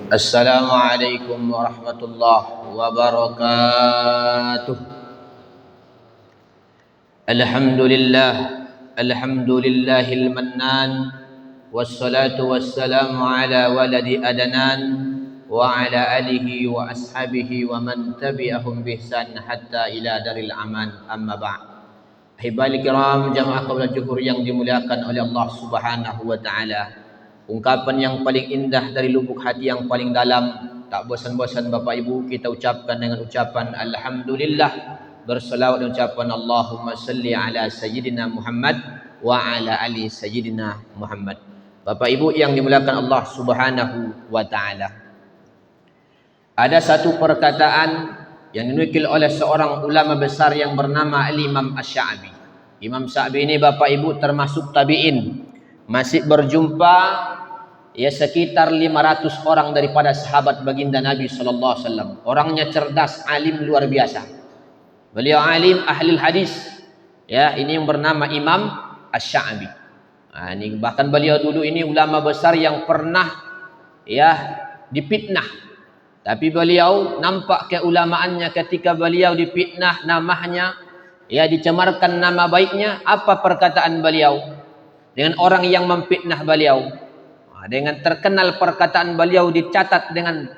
Assalamualaikum warahmatullahi wabarakatuh. Alhamdulillahil mannan, wassalatu wassalamu ala waladi adnan wa ala alihi wa ashabihi wa man tabi'ahum bihsan hatta ila daril aman, amma ba'd. Ahibal kiram, jamaah qaula juhur yang dimuliakan oleh Allah Subhanahu wa taala. Ungkapan yang paling indah dari lubuk hati yang paling dalam, tak bosan-bosan Bapak Ibu kita ucapkan dengan ucapan Alhamdulillah, berselawat dan ucapan Allahumma salli ala Sayyidina Muhammad wa ala ali Sayyidina Muhammad. Bapak Ibu yang dimuliakan Allah Subhanahu wa ta'ala, ada satu perkataan yang dinukil oleh seorang ulama besar yang bernama Imam Asy-Sya'bi. Imam Sya'bi ini Bapak Ibu termasuk tabi'in, masih berjumpa sekitar 500 orang daripada sahabat baginda Nabi sallallahu alaihi wasallam. Orangnya cerdas, alim luar biasa. Beliau alim ahli hadis. Ini yang bernama Imam Asy-Sya'bi. Ini bahkan beliau dulu ini ulama besar yang pernah dipitnah. Tapi beliau nampak keulamaannya ketika beliau dipitnah, namanya dicemarkan nama baiknya. Apa perkataan beliau dengan orang yang memfitnah beliau? Dengan terkenal perkataan beliau dicatat dengan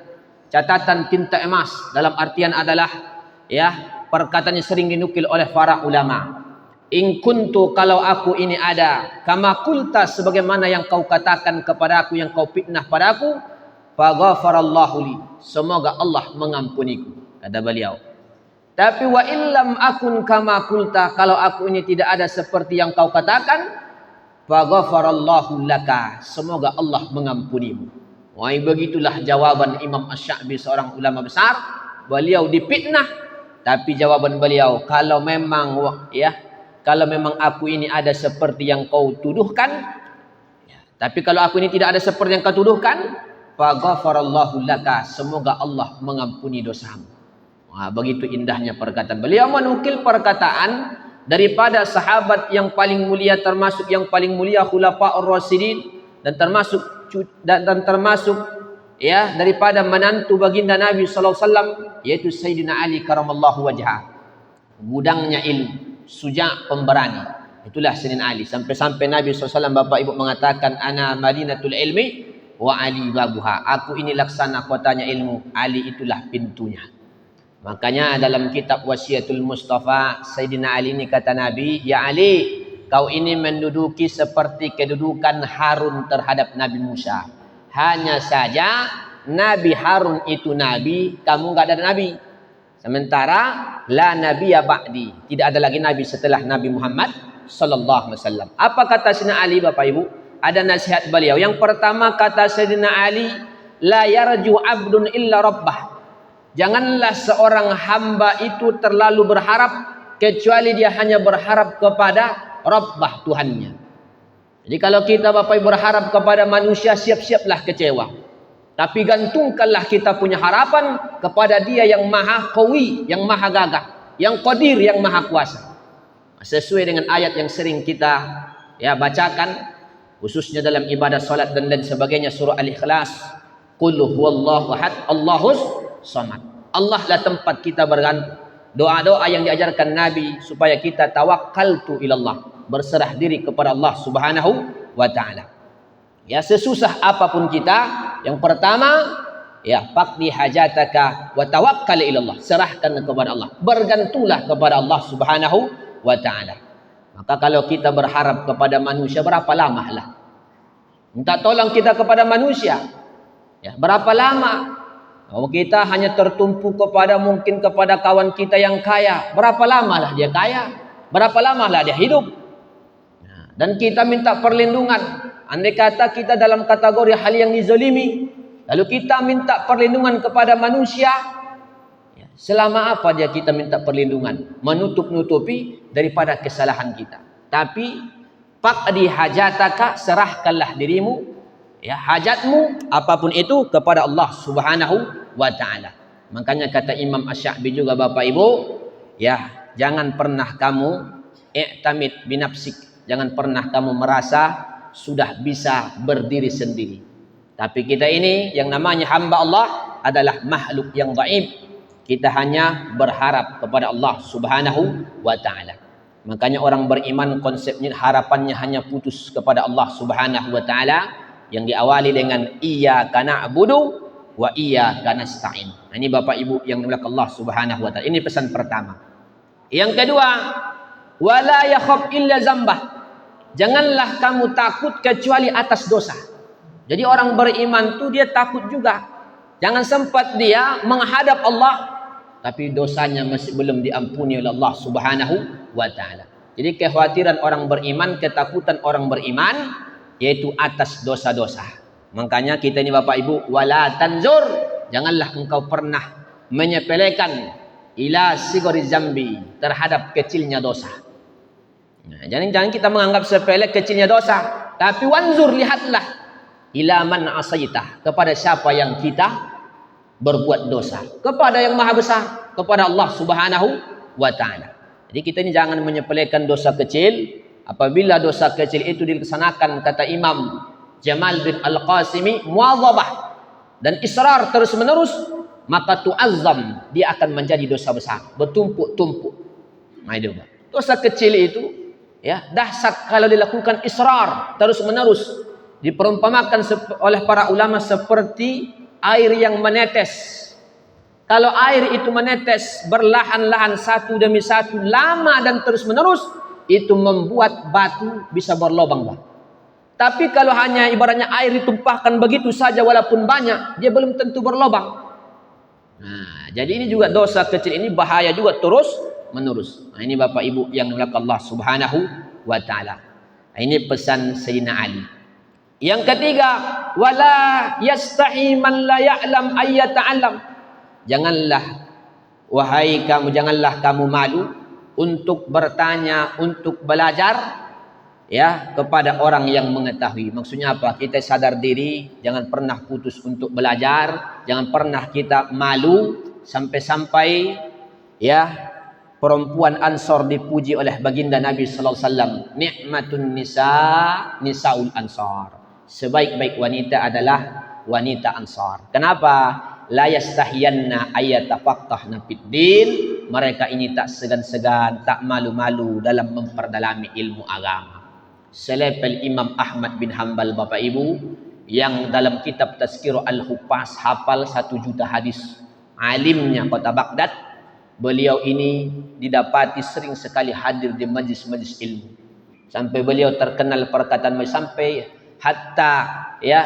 catatan tinta emas, dalam artian adalah perkataannya sering dinukil oleh para ulama. In kuntu, kalau aku ini ada, kama kulta, sebagaimana yang kau katakan kepada aku, yang kau fitnah padaku, faghfarallahu li, semoga Allah mengampuniku, kata beliau. Tapi wa illam akun kama kulta, kalau aku ini tidak ada seperti yang kau katakan, faghfarallahu laka, semoga Allah mengampunimu. Begitulah jawaban Imam Asy-Sya'bi, seorang ulama besar. Beliau dipitnah, tapi jawaban beliau, kalau memang aku ini ada seperti yang kau tuduhkan, tapi kalau aku ini tidak ada seperti yang kau tuduhkan, faghfarallahu laka, semoga Allah mengampuni dosamu. Begitu indahnya perkataan beliau, menukil perkataan daripada sahabat yang paling mulia, termasuk yang paling mulia Khulafaur Rasyidin, dan termasuk daripada menantu baginda Nabi sallallahu alaihi wasallam, yaitu Sayyidina Ali karamallahu wajhah. Gudangnya ilmu, suja' pemberani, itulah Sayyidina Ali. Sampai-sampai Nabi sallallahu alaihi wasallam Bapak Ibu mengatakan, ana madinatul ilmi wa Ali babuha, aku ini laksana kotanya ilmu, Ali itulah pintunya. Makanya dalam kitab Wasiatul Mustafa, Sayyidina Ali ini kata Nabi, ya Ali, kau ini menduduki seperti kedudukan Harun terhadap Nabi Musa. Hanya saja Nabi Harun itu nabi, kamu enggak ada nabi. Sementara la nabiyya ba'di, tidak ada lagi nabi setelah Nabi Muhammad sallallahu alaihi wasallam. Apa kata Sayyidina Ali Bapak Ibu? Ada nasihat beliau. Yang pertama kata Sayyidina Ali, la yarju abdun illa rabbah. Janganlah seorang hamba itu terlalu berharap, kecuali dia hanya berharap kepada Rabbah, Tuhannya. Jadi kalau kita Bapak Ibu berharap kepada manusia, siap-siaplah kecewa. Tapi gantungkanlah kita punya harapan kepada Dia yang Maha Qawi, yang Maha Gagah, yang Qadir, yang Maha Kuasa. Sesuai dengan ayat yang sering kita bacakan, khususnya dalam ibadah salat dan lain sebagainya, surah Al-Ikhlas, qul huwallahu ahad, Allahus samad. Allah lah tempat kita bergantung. Doa-doa yang diajarkan Nabi supaya kita tawakkaltu ilallah, berserah diri kepada Allah Subhanahu wa ta'ala. Sesusah apapun kita, yang pertama faqdi hajataka wa tawakkal ilallah, serahkan kepada Allah, bergantunglah kepada Allah Subhanahu wa ta'ala. Maka kalau kita berharap kepada manusia, berapa lama lah minta tolong kita kepada manusia? Berapa lama? Kalau kita hanya tertumpu mungkin kepada kawan kita yang kaya, berapa lama lah dia kaya? Berapa lama lah dia hidup? Dan kita minta perlindungan. Andai kata kita dalam kategori hal yang dizalimi, lalu kita minta perlindungan kepada manusia, selama apa dia kita minta perlindungan? Menutup-nutupi daripada kesalahan kita. Tapi faqdi hajataka, serahkanlah dirimu, hajatmu apapun itu kepada Allah Subhanahu wa ta'ala. Makanya kata Imam Asy-Sya'bi juga Bapak Ibu, jangan pernah kamu i'tamid binafsik, jangan pernah kamu merasa sudah bisa berdiri sendiri. Tapi kita ini yang namanya hamba Allah adalah makhluk yang dhaif. Kita hanya berharap kepada Allah Subhanahu wa taala. Makanya orang beriman konsepnya harapannya hanya putus kepada Allah Subhanahu wa taala yang diawali dengan iyyaka na'budu wa iyyaka nasta'in. Nah, ini Bapak Ibu yang dimuliakan Allah Subhanahu wa taala. Ini pesan pertama. Yang kedua, wala yakhaf illa zambah. Janganlah kamu takut kecuali atas dosa. Jadi orang beriman tuh dia takut juga. Jangan sempat dia menghadap Allah tapi dosanya masih belum diampuni oleh Allah Subhanahu wa taala. Jadi kekhawatiran orang beriman, ketakutan orang beriman yaitu atas dosa-dosa. Makanya kita ini Bapak Ibu, wala tanzur, janganlah engkau pernah menyepelekan ila sigori zambi, terhadap kecilnya dosa. Nah, jangan kita menganggap sepele kecilnya dosa, tapi wanzur, lihatlah ila man asaita, kepada siapa yang kita berbuat dosa, kepada yang maha besar, kepada Allah Subhanahu wa taala. Jadi kita ini jangan menyepelekan dosa kecil. Apabila dosa kecil itu dilaksanakan, kata Imam Jamal bin Al-Qasimi, muwadhabah dan israr terus menerus, maka tu'azzam, dia akan menjadi dosa besar, bertumpuk-tumpuk. Nah, itu dosa kecil itu ya dahsyat kalau dilakukan israr terus menerus. Diperumpamakan oleh para ulama seperti air yang menetes. Kalau air itu menetes berlahan-lahan satu demi satu, lama dan terus menerus, itu membuat batu bisa berlobang. Tapi kalau hanya ibaratnya air ditumpahkan begitu saja walaupun banyak, dia belum tentu berlobang. Nah, jadi ini juga dosa kecil ini bahaya juga terus menerus. Nah, ini Bapak Ibu yang dimuliakan Allah Subhanahu wa taala. Nah, ini pesan Sayyidina Ali. Yang ketiga, wala yastahi man la ya'lam ayyata'allam. Janganlah kamu malu untuk bertanya, untuk belajar ya kepada orang yang mengetahui. Maksudnya apa? Kita sadar diri, jangan pernah putus untuk belajar, jangan pernah kita malu sampai-sampai ya perempuan Ansor dipuji oleh baginda Nabi sallallahu alaihi wasallam, ni'matun nisaul Ansar. Sebaik-baik wanita adalah wanita Ansar. Kenapa? La yastahiyanna ayatafaqqahna fid din. Mereka ini tak segan-segan, tak malu-malu dalam memperdalami ilmu agama. Selepel Imam Ahmad bin Hanbal Bapak Ibu, yang dalam kitab Tazkirah Al-Huffaz hafal 1 juta hadis. Alimnya kota Baghdad. Beliau ini didapati sering sekali hadir di majlis-majlis ilmu. Sampai beliau terkenal perkataan sampai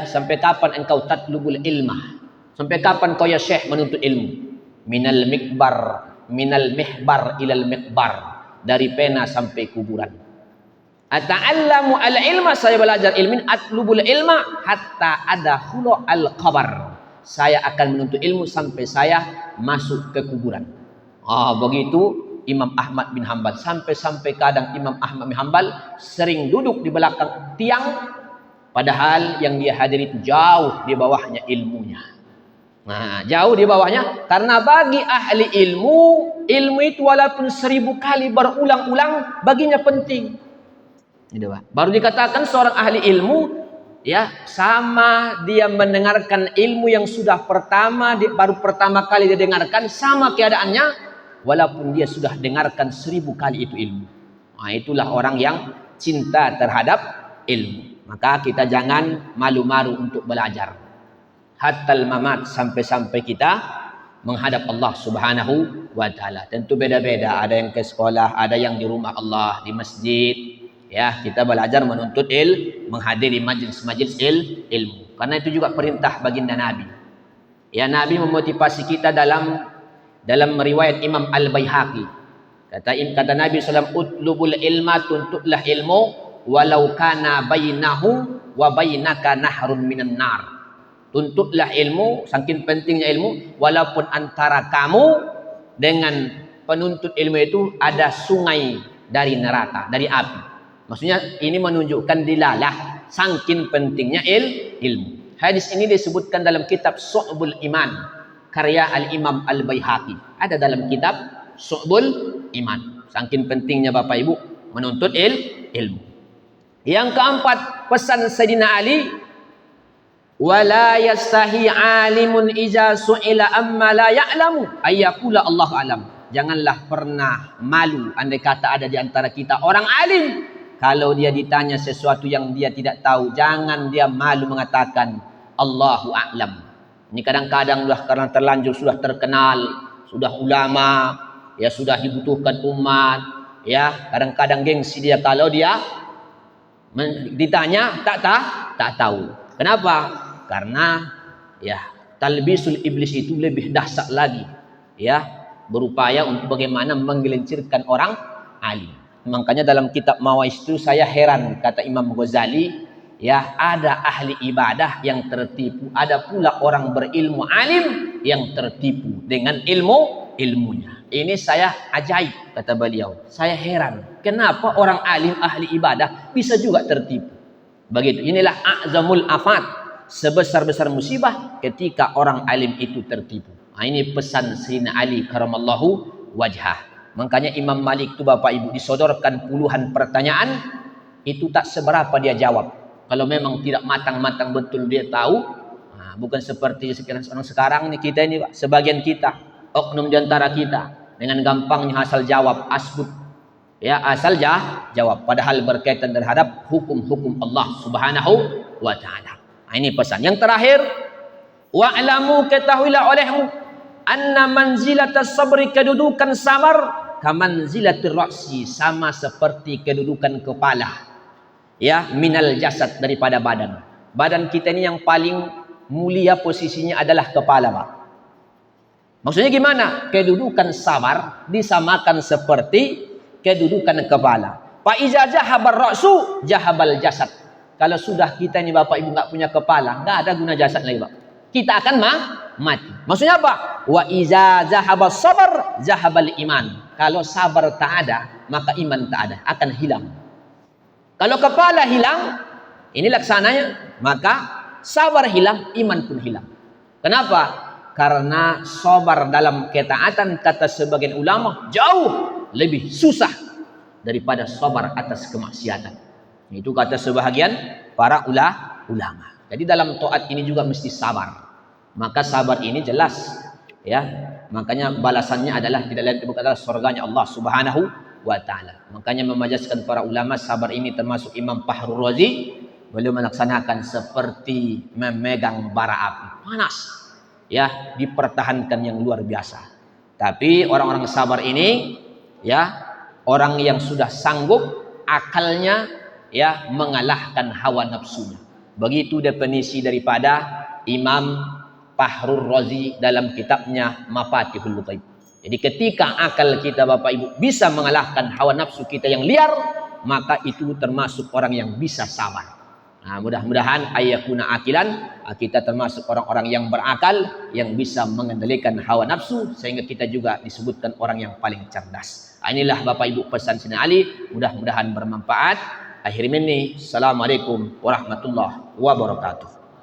sampai kapan engkau tatlubul ilmah? Sampai kapan kau ya syekh menuntut ilmu? Minal mihbar ilal mikbar, dari pena sampai kuburan. Ata'allamu al-ilma, saya belajar ilmin, atlubul ilma hatta adkhulu al-qabr. Saya akan menuntut ilmu sampai saya masuk ke kuburan. Begitu Imam Ahmad bin Hanbal. Sampai-sampai kadang Imam Ahmad bin Hanbal sering duduk di belakang tiang, padahal yang dia hadiri itu jauh di bawahnya ilmunya. Nah, jauh di bawahnya, karena bagi ahli ilmu itu walaupun 1000 kali berulang-ulang baginya penting. Baru dikatakan seorang ahli ilmu ya sama dia mendengarkan ilmu yang sudah baru pertama kali dia dengarkan, sama keadaannya walaupun dia sudah dengarkan 1000 kali itu ilmu. Nah, itulah orang yang cinta terhadap ilmu. Maka kita jangan malu-malu untuk belajar. Hatal mamat, sampai-sampai kita menghadap Allah Subhanahu wa taala. Tentu beda-beda, ada yang ke sekolah, ada yang di rumah Allah, di masjid. Ya, kita belajar menuntut menghadiri majlis-majlis ilmu. Karena itu juga perintah baginda Nabi. Ya, Nabi memotivasi kita dalam riwayat Imam Al-Baihaqi. Kata Nabi SAW, utlubul ilma, tuntutlah ilmu walau kana bainahu wa bainaka nahrun minan nar. Tuntutlah ilmu, saking pentingnya ilmu, walaupun antara kamu dengan penuntut ilmu itu ada sungai dari neraka, dari api. Maksudnya ini menunjukkan dilalah saking pentingnya ilmu. Hadis ini disebutkan dalam kitab Syu'bul Iman, karya Al-Imam Al-Baihaqi. Ada dalam kitab Syu'bul Iman. Saking pentingnya Bapak Ibu menuntut ilmu. Yang keempat, pesan Sayyidina Ali, Wala yastahi alimun iza su'ila amma la ya'lamu ayyakula Allah alam. Janganlah pernah malu andai kata ada di antara kita orang alim, kalau dia ditanya sesuatu yang dia tidak tahu, jangan dia malu mengatakan Allahu a'lam. Ini kadang-kadang sudah karena terlanjur sudah terkenal, sudah ulama, ya sudah dibutuhkan umat, ya kadang-kadang gengsi dia kalau dia ditanya tak tahu. Kenapa? Karena ya talbisul iblis itu lebih dahsyat lagi, ya berupaya untuk bagaimana menggelincirkan orang alim. Makanya dalam kitab Mawais itu saya heran, kata Imam Ghazali, ya ada ahli ibadah yang tertipu, ada pula orang berilmu alim yang tertipu dengan ilmunya. Ini saya ajaib, kata beliau. Saya heran, kenapa orang alim ahli ibadah bisa juga tertipu. Begitu. Inilah a'zamul afat, sebesar-besar musibah ketika orang alim itu tertipu. Nah, ini pesan Sayyidina Ali karamallahu wajhah. Makanya Imam Malik itu Bapak Ibu disodorkan puluhan pertanyaan, itu tak seberapa dia jawab. Kalau memang tidak matang-matang betul dia tahu, nah, bukan seperti orang sekarang ini kita ini Pak, sebagian kita, oknum di antara kita dengan gampangnya asal jawab asbut, ya asal jawab, padahal berkaitan terhadap hukum-hukum Allah Subhanahu wa taala. Nah, ini pesan. Yang terakhir, wa'lamu ketahuilah olehmu anna manzilatas sabri, kedudukan sabar, kamanzilatir ra'si, sama seperti kedudukan kepala, ya minal jasad, daripada badan. Badan kita ini yang paling mulia posisinya adalah kepala, Pak. Maksudnya gimana? Kedudukan sabar disamakan seperti kedudukan kepala. Fa iza jahabar ra'su jahabal jasad. Kalau sudah kita ini Bapak Ibu nggak punya kepala, nggak ada guna jasad lagi, Pak. Kita akan mati. Maksudnya apa? Wa iza zahabas sabar zahabal iman. Kalau sabar tak ada, maka iman tak ada, akan hilang. Kalau kepala hilang, ini laksananya, maka sabar hilang, iman pun hilang. Kenapa? Karena sabar dalam ketaatan, kata sebagian ulama, jauh lebih susah daripada sabar atas kemaksiatan. Itu kata sebahagian para ulama. Jadi dalam taat ini juga mesti sabar. Maka sabar ini jelas, ya. Makanya balasannya adalah tidak lain adalah surganya Allah Subhanahu wa taala. Makanya memajaskan para ulama, sabar ini termasuk Imam Fahrur Razi, beliau melaksanakan seperti memegang bara api panas, ya, dipertahankan yang luar biasa. Tapi orang-orang sabar ini, ya, orang yang sudah sanggup akalnya, ya, mengalahkan hawa nafsunya. Begitu definisi daripada Imam Fahrur Razi dalam kitabnya Mafatihul Ghaib. Jadi ketika akal kita Bapak Ibu bisa mengalahkan hawa nafsu kita yang liar, maka itu termasuk orang yang bisa sabar. Nah, mudah-mudahan ayakuna akilan, kita termasuk orang-orang yang berakal, yang bisa mengendalikan hawa nafsu, sehingga kita juga disebutkan orang yang paling cerdas. Nah, inilah Bapak Ibu pesan Sayyidina Ali, mudah-mudahan bermanfaat. Akhir ini, assalamualaikum warahmatullahi wabarakatuh.